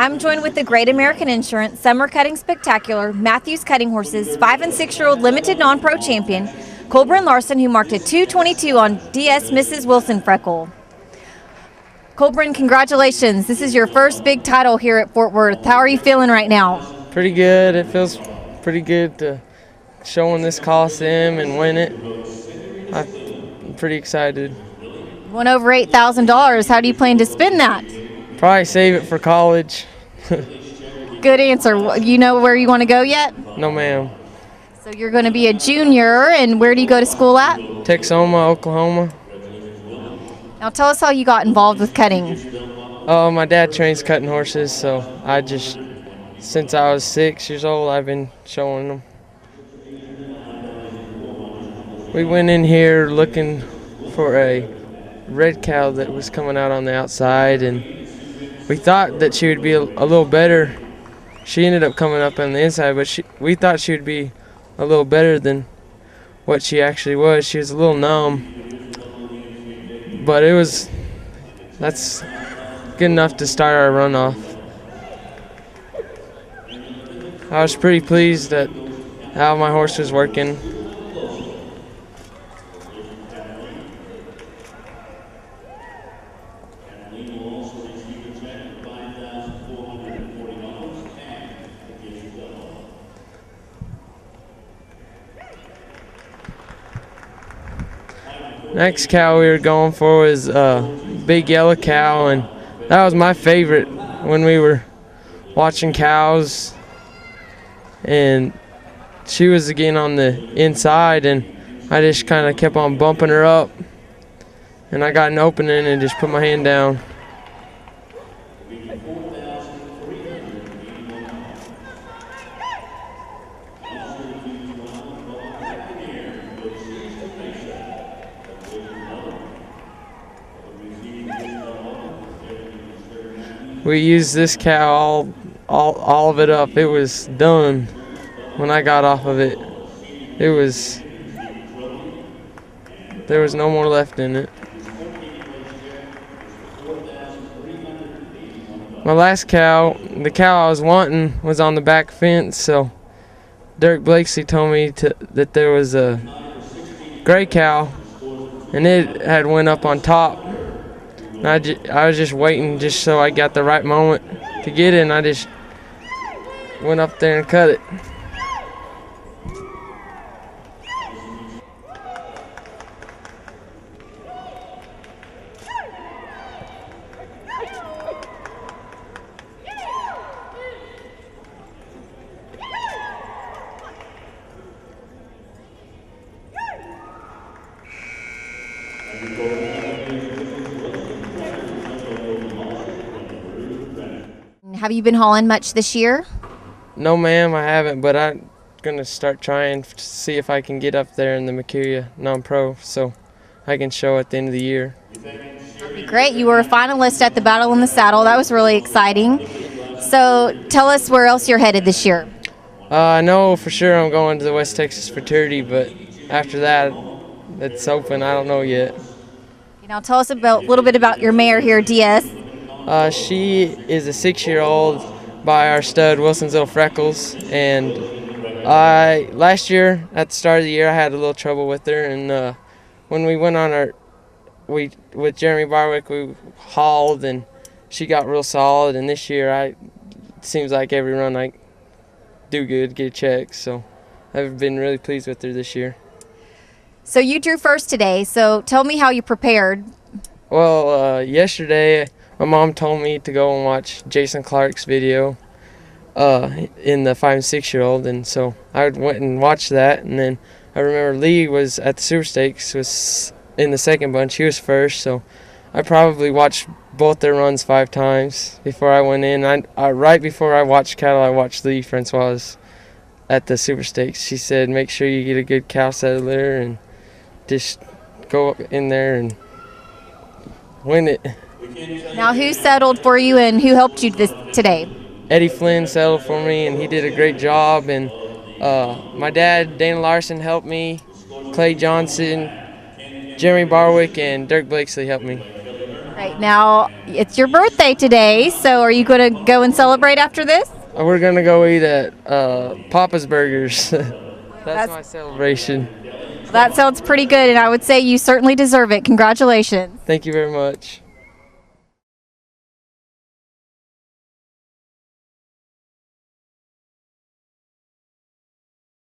I'm joined with the Great American Insurance Summer Cutting Spectacular Matthews Cutting Horses 5- and 6-year-old limited non-pro champion, Collbran Larsen, who marked a 2:22 on DS Mrs. Wilsonfreckle. Collbran, congratulations. This is your first big title here at Fort Worth. How are you feeling right now? Pretty good. It feels pretty good to showing this Coliseum and win it. I'm pretty excited. You won over $8,000. How do you plan to spend that? Probably save it for college. Good answer. You know where you want to go yet? No, ma'am. So you're going to be a junior, and where do you go to school at? Texoma, Oklahoma. Now tell us how you got involved with cutting. My dad trains cutting horses, so since I was 6 years old, I've been showing them. We went in here looking for a red cow that was coming out on the outside, and we thought that she would be a little better. She ended up coming up on the inside, but we thought she would be a little better than what she actually was. She was a little numb, but that's good enough to start our runoff. I was pretty pleased at how my horse was working. Next cow we were going for was a big yellow cow, and that was my favorite when we were watching cows. And she was again on the inside, and I just kind of kept on bumping her up, and I got an opening and just put my hand down. We used this cow all of it up. It was done when I got off of it. There was no more left in it. My last cow, the cow I was wanting, was on the back fence, so Dirk Blakesley told me that there was a gray cow, and it had went up on top. And I was just waiting just so I got the right moment to get it, and I just went up there and cut it. Have you been hauling much this year? No, ma'am, I haven't, but I'm going to start trying to see if I can get up there in the Mercuria non-pro so I can show at the end of the year. That'd be great. You were a finalist at the Battle in the Saddle. That was really exciting. So tell us where else you're headed this year. I know for sure I'm going to the West Texas Fraternity, but after that, it's open. I don't know yet. Now tell us a little bit about your mare here, DS. She is a 6-year-old by our stud Wilsonfreckle, and last year at the start of the year I had a little trouble with her, and when we went on with Jeremy Barwick, we hauled and she got real solid, and this year it seems like every run I do good, get a check, so I've been really pleased with her this year. So you drew first today, so tell me how you prepared. Well, yesterday my mom told me to go and watch Jason Clark's video in the 5- and 6-year-old, and so I went and watched that. And then I remember Lee was at the Super Stakes, was in the second bunch. He was first, so I probably watched both their runs 5 times before I went in. Right before I watched cattle, I watched Lee Francois at the Super Stakes. She said, make sure you get a good cow settler and just go up in there and win it. Now, who settled for you and who helped you today? Eddie Flynn settled for me, and he did a great job. And my dad, Dana Larsen, helped me. Clay Johnson, Jeremy Barwick, and Dirk Blakesley helped me. Right now, it's your birthday today, so are you going to go and celebrate after this? We're gonna go eat at Papa's Burgers. That's my celebration. That sounds pretty good, and I would say you certainly deserve it. Congratulations. Thank you very much.